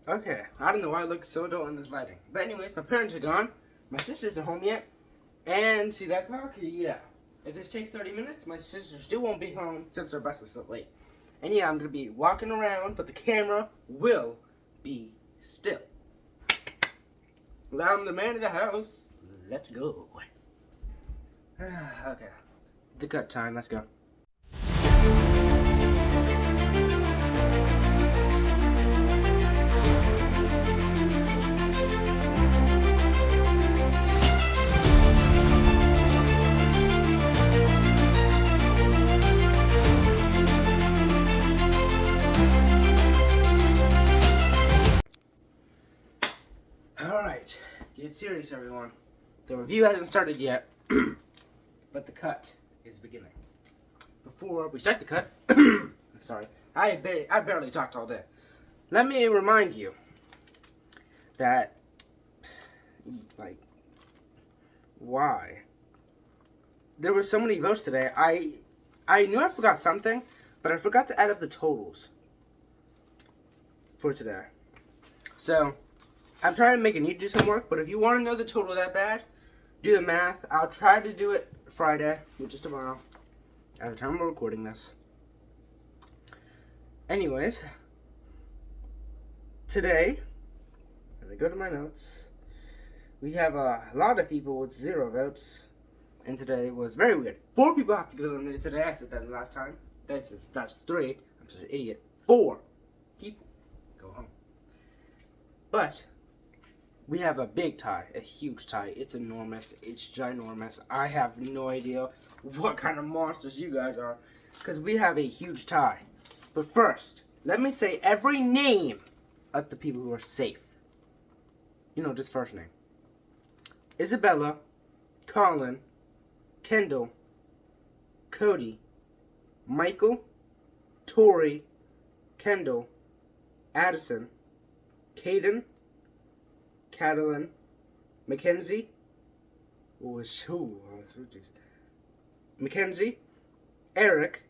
Okay, I don't know why I look so dull in this lighting. But anyways, my parents are gone. My sisters are home yet. And see that clock? Yeah. If this takes 30 minutes, my sister still won't be home since her bus was so late. And yeah, I'm going to be walking around, but the camera will be still. I'm the man of the house. Let's go. Okay. The cut time. Let's go. Alright, get serious everyone. The review hasn't started yet, but the cut is beginning. Before we start the cut, sorry, I barely talked all day. Let me remind you that, why? There were so many votes today. I knew I forgot something, but I forgot to add up the totals for today. So, I'm trying to make you do some work, but if you want to know the total that bad, do the math. I'll try to do it Friday, which is tomorrow, at the time we're recording this. Anyways, today, let me go to my notes. We have a lot of people with 0 votes, and today was very weird. 4 people have to get eliminated today. I said that last time. That's 3. I'm such an idiot. 4 people go home. But we have a big tie, a huge tie. It's enormous. It's ginormous. I have no idea what kind of monsters you guys are, because we have a huge tie. But first, let me say every name of the people who are safe. You know, just first name. Isabella, Colin, Kendall, Cody, Michael, Tori, Kendall, Addison, Caden, Catalin, Mackenzie, Mackenzie, Eric,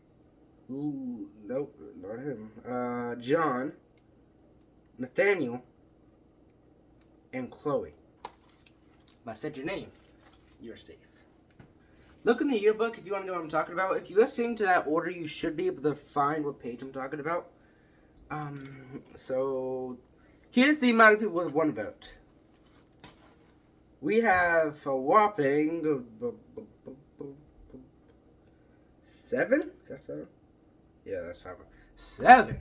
nope, not him, John, Nathaniel, and Chloe. If I said your name, you're safe. Look in the yearbook if you want to know what I'm talking about. If you listen to that order, you should be able to find what page I'm talking about. So here's the amount of people with 1 vote. We have a whopping 7? Is that 7? Yeah, that's 7. 7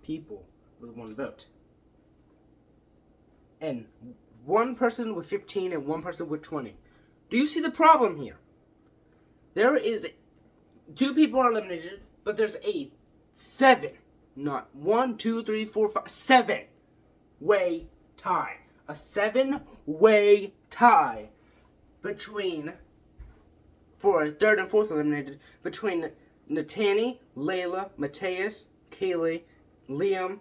people with 1 vote. And 1 person with 15 and 1 person with 20. Do you see the problem here? There is 2 people are eliminated, but there's 7. Not 1, 2, 3, 4, 5, 7-way tie. A 7-way tie between, for a 3rd and 4th eliminated, between Natani, Layla, Mateus, Kaylee, Liam,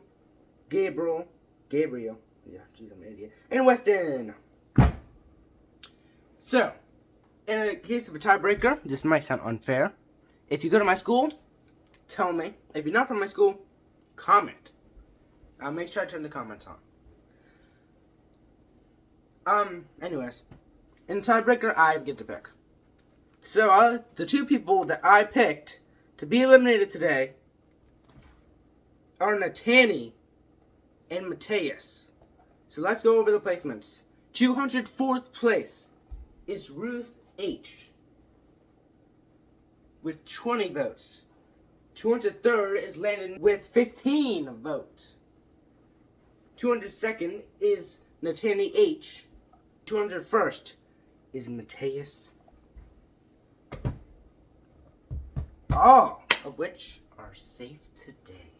Gabriel, yeah, jeez, I'm an idiot, and Weston. So, in the case of a tiebreaker, this might sound unfair. If you go to my school, tell me. If you're not from my school, comment. I'll make sure I turn the comments on. Anyways, in the tiebreaker, I get to pick. So, the 2 people that I picked to be eliminated today are Natani and Mateus. So, let's go over the placements. 204th place is Ruth H. with 20 votes. 203rd is Landon with 15 votes. 202nd is Natani H. 201st is Mateus. All of which are safe today.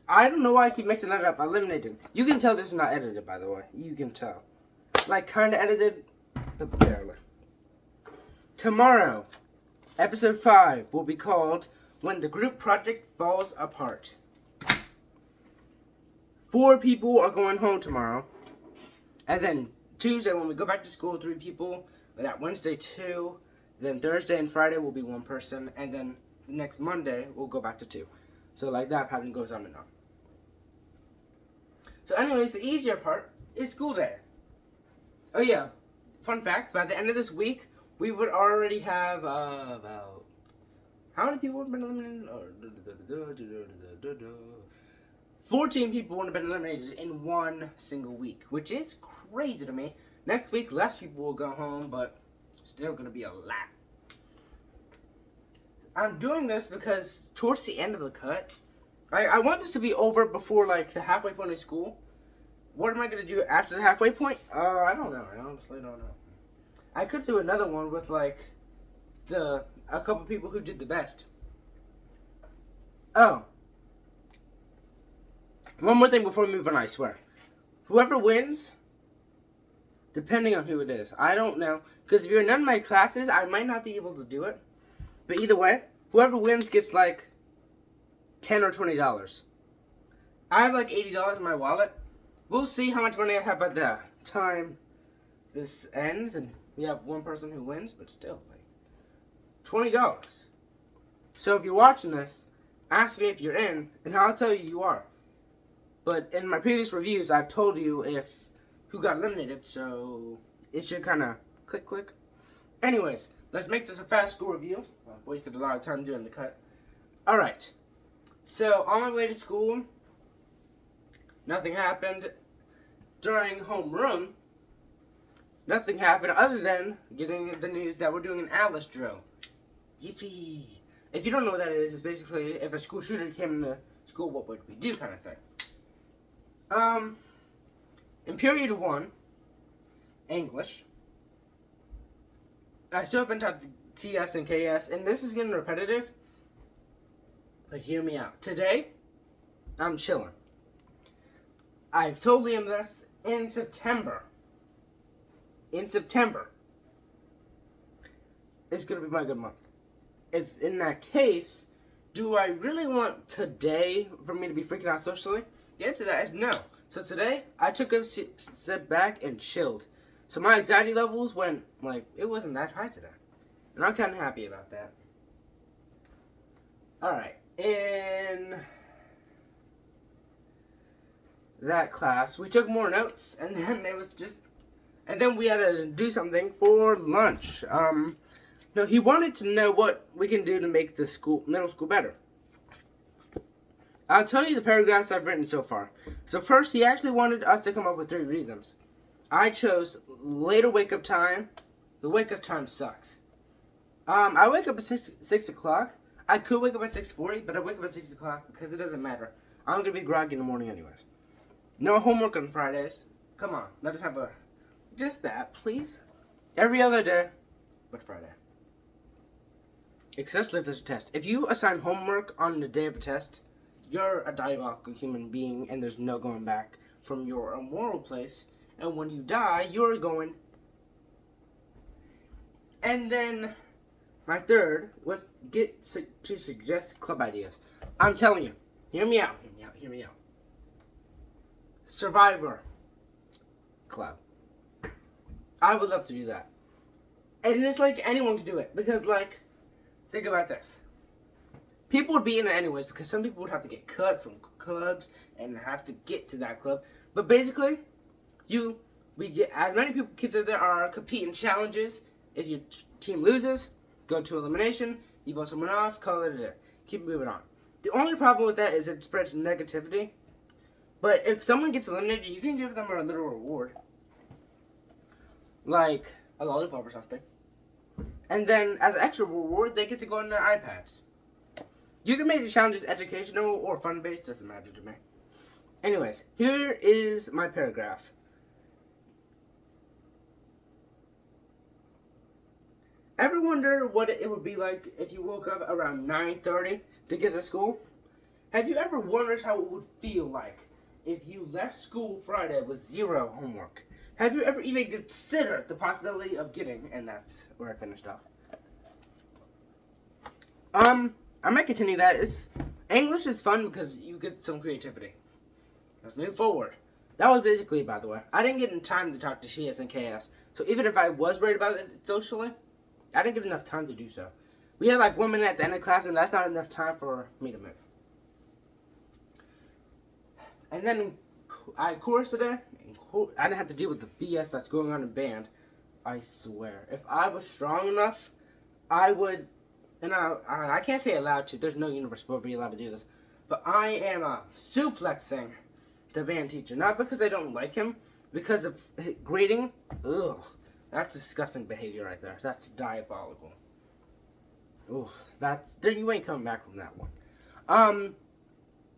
I don't know why I keep mixing that up. I eliminated. You can tell this is not edited, by the way. You can tell. Like, kind of edited, but barely. Tomorrow, episode 5 will be called When the Group Project Falls Apart. 4 people are going home tomorrow. And then Tuesday, when we go back to school, 3 people. That Wednesday, 2. Then Thursday and Friday will be 1 person. And then next Monday, we'll go back to 2. So like that pattern goes on and on. So anyways, the easier part is school day. Oh yeah, fun fact, by the end of this week, we would already have about... How many people would have been eliminated? 14 people would have been eliminated in one single week, which is crazy to me. Next week, less people will go home, but still going to be a lot. I'm doing this because towards the end of the cut, I want this to be over before like the halfway point of school. What am I going to do after the halfway point? I don't know. I honestly don't know. I could do another one with like a couple people who did the best. Oh. One more thing before we move on, I swear. Whoever wins, depending on who it is, I don't know. Because if you're in none of my classes, I might not be able to do it. But either way, whoever wins gets like $10 or $20. I have like $80 in my wallet. We'll see how much money I have by the time this ends. And we have one person who wins, but still, like, $20. So if you're watching this, ask me if you're in, and I'll tell you you are. But in my previous reviews, I've told you who got eliminated, so it should kind of click. Anyways, let's make this a fast school review. I've wasted a lot of time doing the cut. Alright, so on my way to school, nothing happened. During homeroom, nothing happened other than getting the news that we're doing an Atlas drill. Yippee! If you don't know what that is, it's basically if a school shooter came into school, what would we do kind of thing. In period 1, English, I still haven't taught TS and KS, and this is getting repetitive, but hear me out. Today, I'm chilling. I've told Liam this in September. It's going to be my good month. If in that case, do I really want today for me to be freaking out socially? The answer to that is no. So today, I took a step back and chilled. So my anxiety levels went, like, it wasn't that high today. And I'm kind of happy about that. Alright, in that class, we took more notes, and then it was just... And then we had to do something for lunch. No, he wanted to know what we can do to make the middle school better. I'll tell you the paragraphs I've written so far. So first, he actually wanted us to come up with 3 reasons. I chose later wake-up time. The wake-up time sucks. I wake up at 6 o'clock. I could wake up at 6:40, but I wake up at 6 o'clock because it doesn't matter. I'm going to be groggy in the morning anyways. No homework on Fridays. Come on, let us have just that, please. Every other day, but Friday. Especially if there's a test. If you assign homework on the day of a test, you're a diabolical human being, and there's no going back from your immoral place. And when you die, you're going. And then, my third was get to suggest club ideas. I'm telling you, hear me out. Survivor Club. I would love to do that. And it's like anyone can do it. Because, like, think about this. People would be in it anyways because some people would have to get cut from clubs and have to get to that club. But basically, we get as many kids as there are, compete in challenges. If your team loses, go to elimination. You vote someone off, call it a day. Keep moving on. The only problem with that is it spreads negativity. But if someone gets eliminated, you can give them a little reward. Like a lollipop or something. And then, as an extra reward, they get to go on their iPads. You can make the challenges educational or fun-based, doesn't matter to me. Anyways, here is my paragraph. Ever wonder what it would be like if you woke up around 9:30 to get to school? Have you ever wondered how it would feel like if you left school Friday with 0 homework? Have you ever even considered the possibility of getting, and that's where I finished off. I might continue that. English is fun because you get some creativity. Let's move forward. That was basically, by the way, I didn't get in time to talk to TS and KS. So even if I was worried about it socially, I didn't get enough time to do so. We had like 1 minute at the end of class, and that's not enough time for me to move. And then I had chorus today. I didn't have to deal with the BS that's going on in band. I swear, if I was strong enough, I would. And I can't say allowed to. There's no universe where be allowed to do this. But I am suplexing the band teacher, not because I don't like him, because of grading. Ugh, that's disgusting behavior right there. That's diabolical. Ugh, you ain't coming back from that one.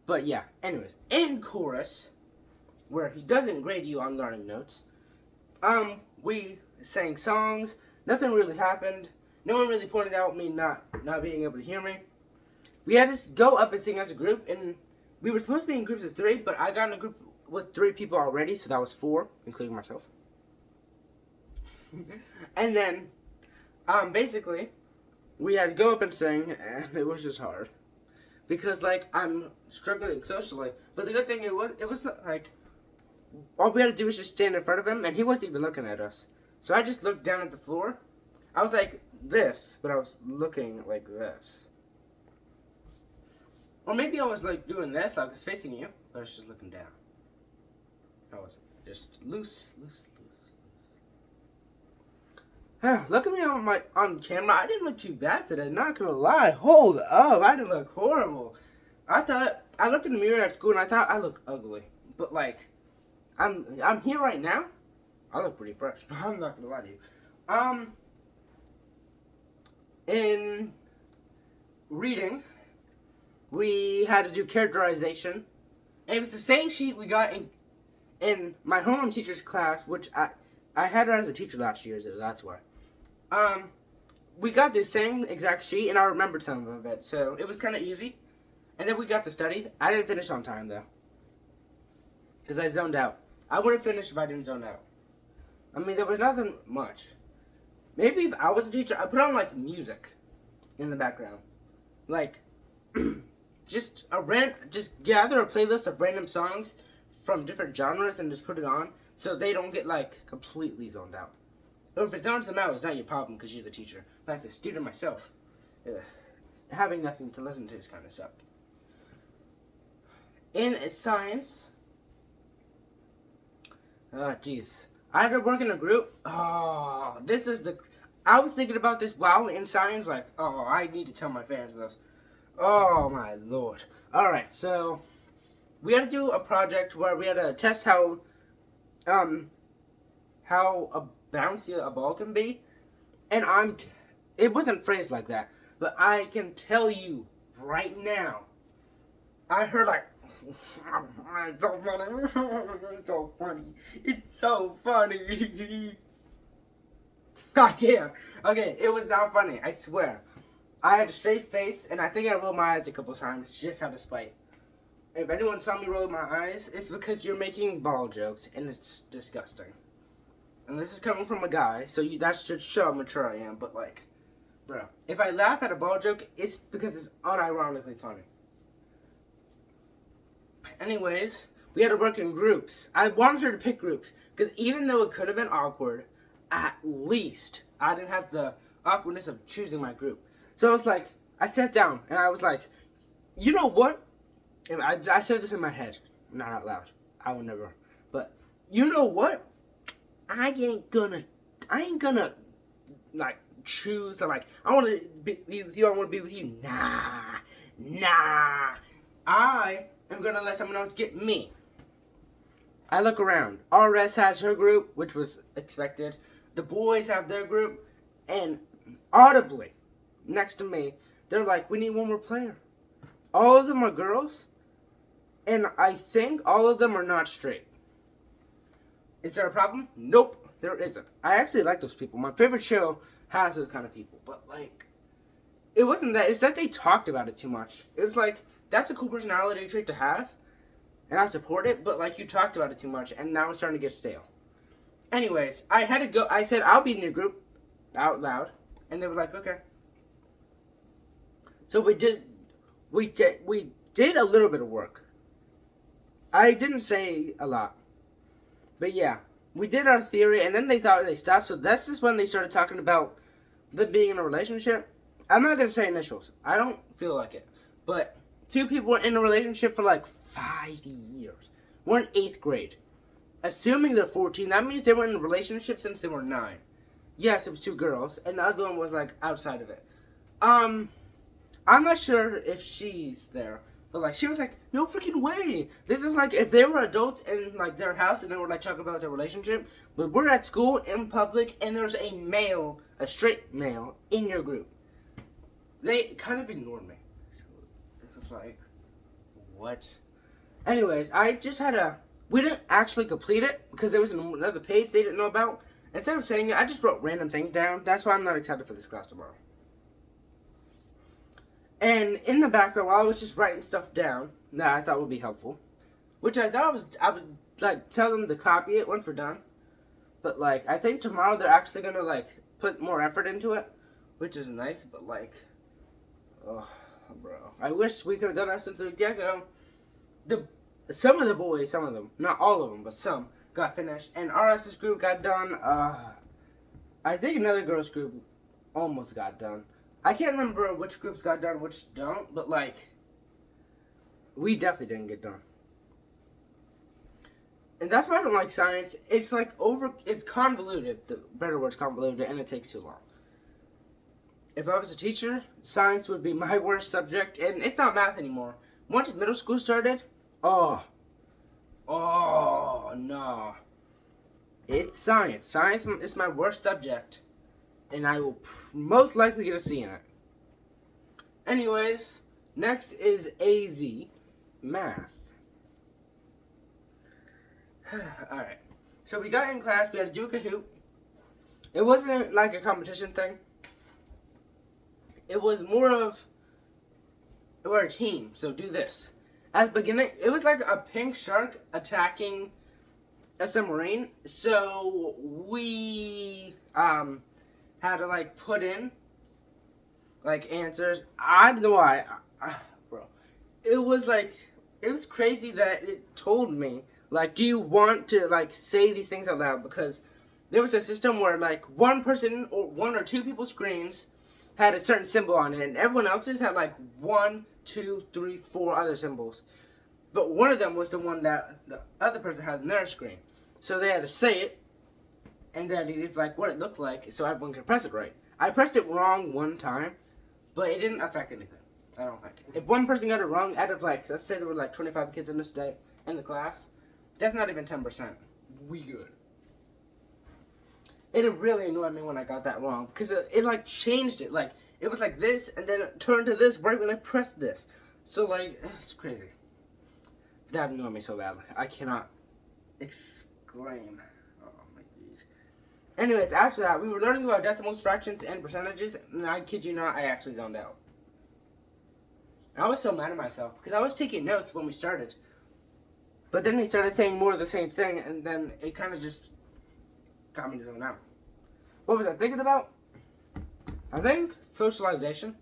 But yeah. Anyways, in chorus, where he doesn't grade you on learning notes, we sang songs. Nothing really happened. No one really pointed out me not being able to hear me. We had to go up and sing as a group, and we were supposed to be in groups of 3, but I got in a group with 3 people already, so that was 4, including myself. And then, basically, we had to go up and sing, and it was just hard. Because, like, I'm struggling socially. But the good thing it was like, all we had to do was just stand in front of him, and he wasn't even looking at us. So I just looked down at the floor. I was like this, but I was looking like this. Or maybe I was like doing this, like I was facing you, but I was just looking down. I was just loose. Look at me on camera. I didn't look too bad today, not gonna lie. Hold up, I didn't look horrible. I looked in the mirror at school and I thought I looked ugly. But like, I'm here right now. I look pretty fresh. I'm not gonna lie to you. In reading, we had to do characterization. And it was the same sheet we got in my homeroom teacher's class, which I had her as a teacher last year, so that's why. We got the same exact sheet, and I remembered some of it, so it was kind of easy. And then we got to study. I didn't finish on time, though, because I zoned out. I wouldn't finish if I didn't zone out. I mean, there was nothing much. Maybe if I was a teacher, I'd put on, like, music in the background. Like, just gather a playlist of random songs from different genres and just put it on so they don't get, like, completely zoned out. Or if it zones them out, it's not your problem because you're the teacher. But as a student myself, having nothing to listen to is kind of suck. In science, jeez. I had to work in a group. I was thinking about this while in science, like, I need to tell my fans this. Oh, my lord. Alright, so, we had to do a project where we had to test how bouncy a ball can be. And it wasn't phrased like that, but I can tell you right now, I heard like, it's so funny, it's so funny, it's so funny. I can't. Okay, it was not funny, I swear. I had a straight face, and I think I rolled my eyes a couple times just out of spite. If anyone saw me roll my eyes, it's because you're making ball jokes, and it's disgusting. And this is coming from a guy, so that should show how mature I am, but like, bro, if I laugh at a ball joke, it's because it's unironically funny. Anyways, we had to work in groups. I wanted her to pick groups, because even though it could have been awkward, at least I didn't have the awkwardness of choosing my group. So I was like, I sat down, and I was like, you know what? And I said this in my head, not out loud. I would never. But, you know what? I ain't gonna, like, choose, or, like, I want to be with you, I want to be with you. Nah. I am gonna let someone else get me. I look around. RS has her group, which was expected. The boys have their group, and audibly, next to me, they're like, we need one more player. All of them are girls, and I think all of them are not straight. Is there a problem? Nope, there isn't. I actually like those people. My favorite show has those kind of people. But, like, it wasn't that. It's that they talked about it too much. It was like, that's a cool personality trait to have, and I support it, but, like, you talked about it too much, and now it's starting to get stale. Anyways, I had to go. I said, I'll be in your group, out loud, and they were like, okay. So we did a little bit of work. I didn't say a lot. But yeah, we did our theory, and then they thought they stopped. So this is when they started talking about them being in a relationship. I'm not going to say initials. I don't feel like it. But 2 people were in a relationship for like 5 years. We're in 8th grade. Assuming they're 14, that means they were in a relationship since they were 9. Yes, it was 2 girls, and the other one was, like, outside of it. I'm not sure if she's there. But, like, she was like, no freaking way. This is like if they were adults in, like, their house and they were, like, talking about their relationship. But we're at school in public and there's a straight male in your group. They kind of ignored me. So it was like, what? Anyways, we didn't actually complete it because there was another page they didn't know about. Instead of saying it, I just wrote random things down. That's why I'm not excited for this class tomorrow. And in the background, while I was just writing stuff down that I thought would be helpful, which I would like tell them to copy it once we're done. But like, I think tomorrow they're actually gonna like put more effort into it, which is nice. But like, oh, bro, I wish we could have done that since the get-go. Some of them, not all of them, but some got finished, and RS's group got done. I think another girls group almost got done. I can't remember which groups got done, which don't, but like, we definitely didn't get done. And that's why I don't like science. It's like it's convoluted. The better word's convoluted, and it takes too long. If I was a teacher, science would be my worst subject, and it's not math anymore. Once middle school started, oh no. It's science. Science is my worst subject. And I will most likely get a C in it. Anyways, next is AZ, math. Alright, so we got in class, we had to do a Kahoot. It wasn't like a competition thing. It was more of, we're a team, so do this. At the beginning, it was like a pink shark attacking a submarine. So we had to like put in like answers. I don't know why, bro. It was crazy that it told me like, do you want to like say these things out loud? Because there was a system where like one person or one or two people's screens had a certain symbol on it, and everyone else's had like 1, 2, 3, 4 other symbols. But one of them was the one that the other person had on their screen. So they had to say it, and then it's like what it looked like, so everyone could press it right. I pressed it wrong one time, but it didn't affect anything. I don't think. If one person got it wrong, out of like, let's say there were like 25 kids in this day in the class, that's not even 10%. We good. It really annoyed me when I got that wrong, because it like changed it. Like, it was like this, and then it turned to this right when I pressed this. So like, it's crazy. That annoyed me so badly. I cannot exclaim. Oh my geez. Anyways, after that, we were learning about decimals, fractions, and percentages, and I kid you not, I actually zoned out. And I was so mad at myself, because I was taking notes when we started. But then we started saying more of the same thing, and then it kind of just got me to zone out. What was I thinking about? I think socialization.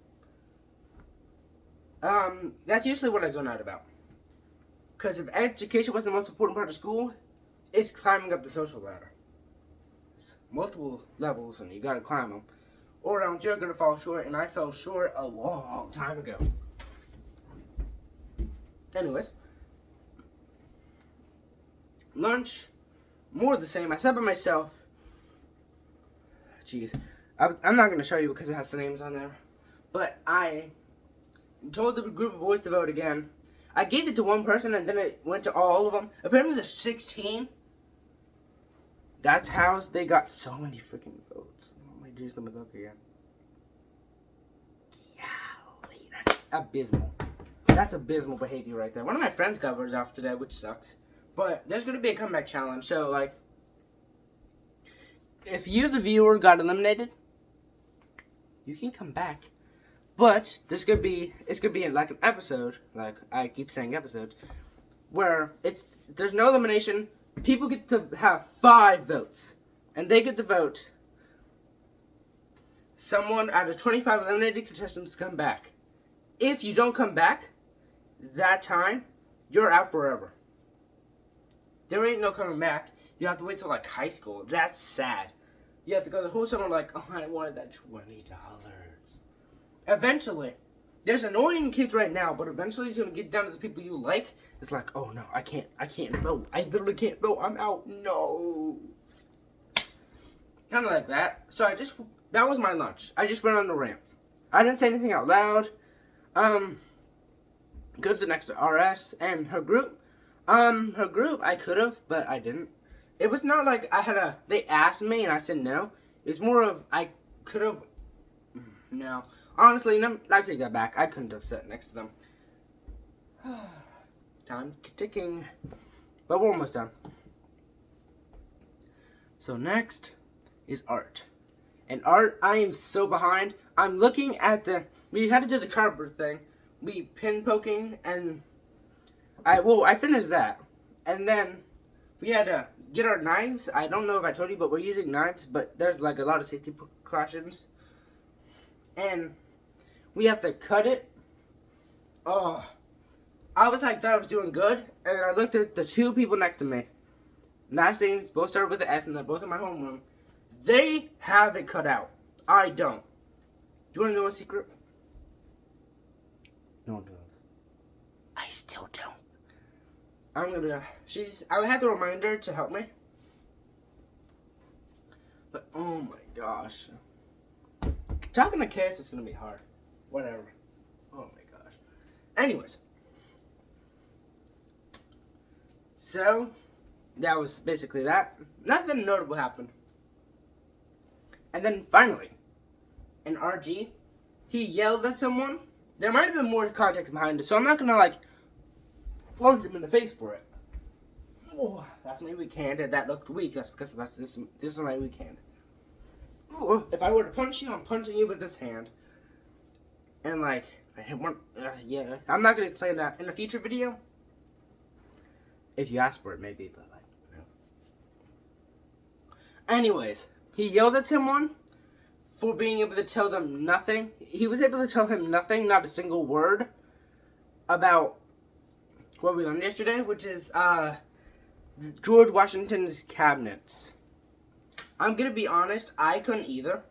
That's usually what I zone out about. Because if education was the most important part of school, it's climbing up the social ladder. It's multiple levels, and you gotta climb them. Or else you're gonna fall short, and I fell short a long time ago. Anyways. Lunch, more of the same. I sat by myself. Jeez. I'm not going to show you because it has the names on there. But I told the group of boys to vote again. I gave it to one person and then it went to all of them. Apparently there's 16. That's how they got so many freaking votes. Oh my geez, let me look again. Golly, that's abysmal. That's abysmal behavior right there. One of my friends got voted off today, which sucks. But there's going to be a comeback challenge. So, like, if you, the viewer, got eliminated, you can come back. But it's going to be like an episode, like I keep saying episodes, where there's no elimination. People get to have 5 votes. And they get to vote someone out of 25 eliminated contestants to come back. If you don't come back that time, you're out forever. There ain't no coming back. You have to wait till like high school. That's sad. You have to go the whole summer like, oh, I wanted that $20. Eventually, there's annoying kids right now, but eventually it's gonna get down to the people you like. It's like, oh no, I can't vote. I literally can't vote. I'm out. No. Kind of like that. So that was my lunch. I just went on the rant. I didn't say anything out loud. Good's next to RS and her group. I could have, but I didn't. It was not like they asked me and I said no. It was more of, I could have, no. Honestly, I take that back. I couldn't have sat next to them. Time ticking. But we're almost done. So next is art. And art, I am so behind. I'm looking at we had to do the cardboard thing. We pin poking, and I finished that. And then we had to get our knives. I don't know if I told you, but we're using knives, but there's like a lot of safety precautions. And we have to cut it. Oh, I thought I was doing good, and I looked at the two people next to me. Last names both started with an S, and they're both in my homeroom. They have it cut out. I don't. Do you want to know a secret? No one knows. I still don't. I had to remind her to help me. But, oh my gosh. Talking to Cass is going to be hard. Whatever. Oh my gosh. Anyways. So, that was basically that. Nothing notable happened. And then finally, in RG, he yelled at someone. There might have been more context behind it, so I'm not going to plunge him in the face for it. Oh, that's my weak hand, and that looked weak. That's because this is my weak hand. Oh, if I were to punch you, I'm punching you with this hand. And I hit one, yeah. I'm not going to explain that in a future video. If you ask for it, maybe, but no. Anyways, he yelled at someone for being able to tell them nothing. He was able to tell him nothing, not a single word, about what we learned yesterday, which is George Washington's cabinets. I'm gonna be honest, I couldn't either.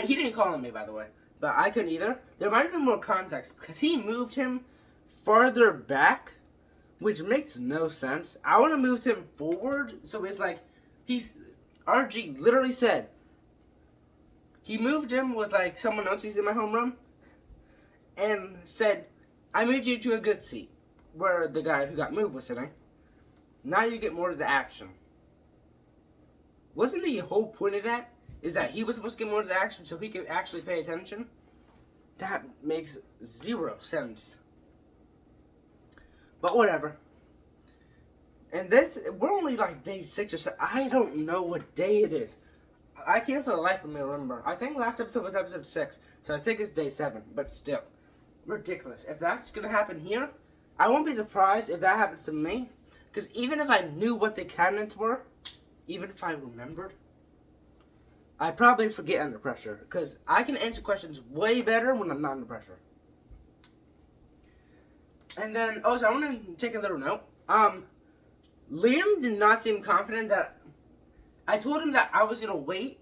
He didn't call on me, by the way, but I couldn't either. There might have been more context, because he moved him farther back, which makes no sense. I want to move him forward, so it's like, RG literally said, he moved him with someone else who's in my homeroom, and said, I moved you to a good seat, where the guy who got moved was sitting. Now you get more of the action. Wasn't the whole point of that, is that he was supposed to get more of the action so he could actually pay attention? That makes zero sense. But whatever. And we're only day 6 or 7. I don't know what day it is. I can't for the life of me remember. I think last episode was episode 6, so I think it's day 7, but still. Ridiculous. If that's going to happen here, I won't be surprised if that happens to me. Because even if I knew what the cabinets were, even if I remembered, I'd probably forget under pressure. Because I can answer questions way better when I'm not under pressure. And then, also, I want to take a little note. Liam did not seem confident that... I told him that I was going to wait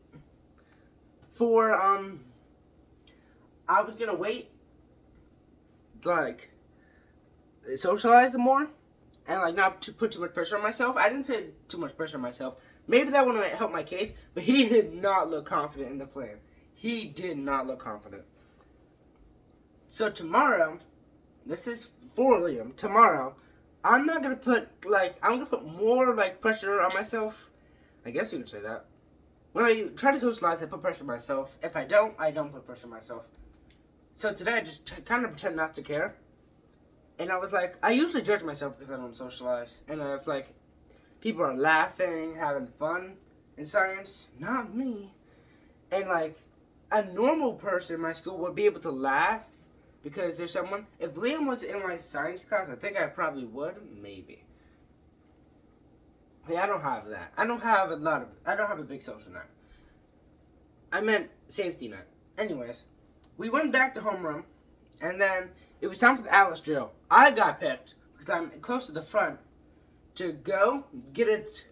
for, I was going to wait, socialize more, and, not to put too much pressure on myself. I didn't say too much pressure on myself. Maybe that wouldn't help my case, but he did not look confident in the plan. He did not look confident. So tomorrow, this is for Liam, tomorrow, I'm not going to put, I'm going to put more, pressure on myself. I guess you could say that. When I try to socialize, I put pressure on myself. If I don't put pressure on myself. So today, I just kind of pretend not to care. And I was I usually judge myself because I don't socialize. And I was people are laughing, having fun in science. Not me. And, a normal person in my school would be able to laugh because there's someone. If Liam was in my science class, I think I probably would. Maybe. I don't have that. I don't have a big social net. I meant safety net. Anyways, we went back to homeroom, and then it was time for the Alice drill. I got picked, because I'm close to the front, to go, get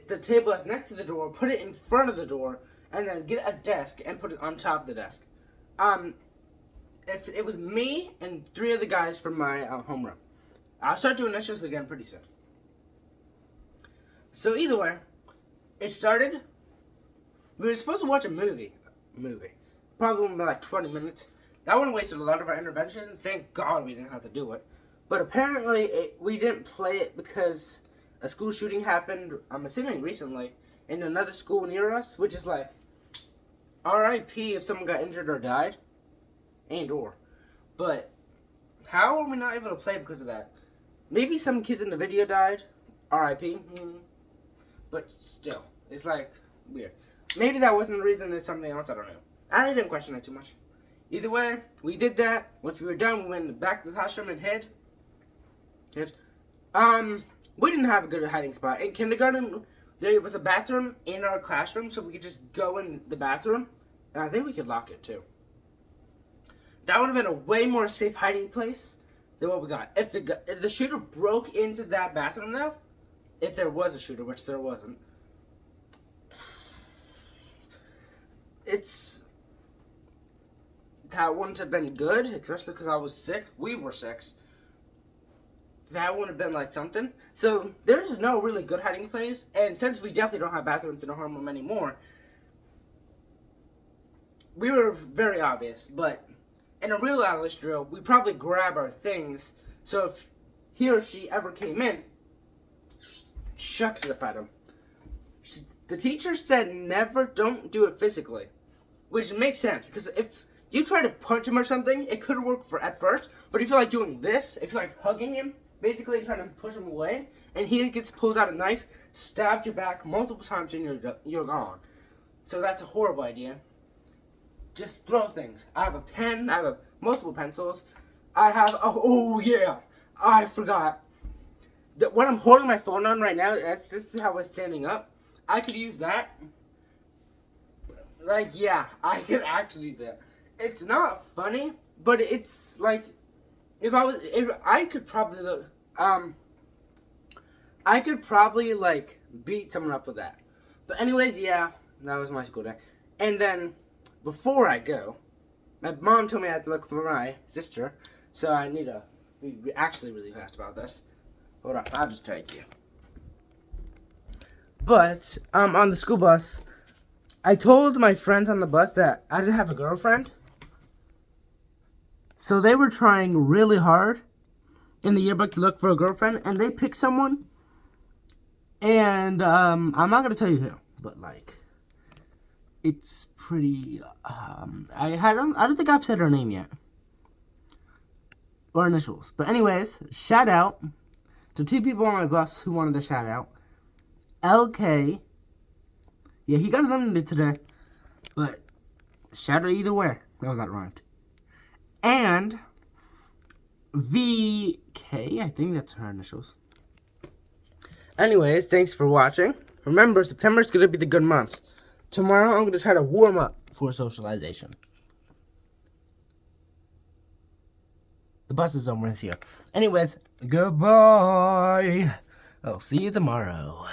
the table that's next to the door, put it in front of the door, and then get a desk and put it on top of the desk. if it was me and 3 other guys from my homeroom. I'll start doing initials again pretty soon. So either way, it started. We were supposed to watch a movie. Probably went like 20 minutes. That one wasted a lot of our intervention. Thank God we didn't have to do it. But apparently we didn't play it because a school shooting happened, I'm assuming recently, in another school near us, which is like R.I.P. if someone got injured or died. And or. But how are we not able to play because of that? Maybe some kids in the video died. R.I.P. But still, it's like weird. Maybe that wasn't the reason. There's something else. I don't know. I didn't question it too much. Either way, we did that. Once we were done, we went back to the classroom and hid. We didn't have a good hiding spot in kindergarten. There was a bathroom in our classroom, so we could just go in the bathroom, and I think we could lock it too. That would have been a way more safe hiding place than what we got. If the shooter broke into that bathroom, though, if there was a shooter, which there wasn't, that wouldn't have been good, especially because I was sick. We were sick. That wouldn't have been like something. So there's no really good hiding place, and since we definitely don't have bathrooms in our homeroom anymore, we were very obvious. But in a real Alice drill, we probably grab our things. So if he or she ever came in, shucks if at him. The teacher said don't do it physically, which makes sense because if you try to punch him or something, it could work at first. But if you're like doing this, if you're like hugging him, basically trying to push him away, and he pulls out a knife, stabs your back multiple times, and you're gone. So that's a horrible idea. Just throw things. I have a pen. I have multiple pencils. I have. Oh yeah, I forgot. When I'm holding my phone on right now, this is how it's standing up. I could use that. Like yeah, I could actually use that. It's not funny, but it's like if I could probably like beat someone up with that. But anyways, yeah, that was my school day. And then before I go, my mom told me I had to look for my sister, so I need to be actually really fast about this. Hold on, I'll just take you. But on the school bus, I told my friends on the bus that I didn't have a girlfriend. So they were trying really hard in the yearbook to look for a girlfriend, and they picked someone. And I'm not gonna tell you who, but like, it's pretty. I don't think I've said her name yet, or initials. But anyways, shout out to 2 people on my bus who wanted a shout out. LK. Yeah, he got eliminated today, but shout out either way. Oh, that rhymed. And VK, I think that's her initials. Anyways, thanks for watching. Remember, September's going to be the good month. Tomorrow, I'm going to try to warm up for socialization. The bus is almost here. Anyways, goodbye. I'll see you tomorrow.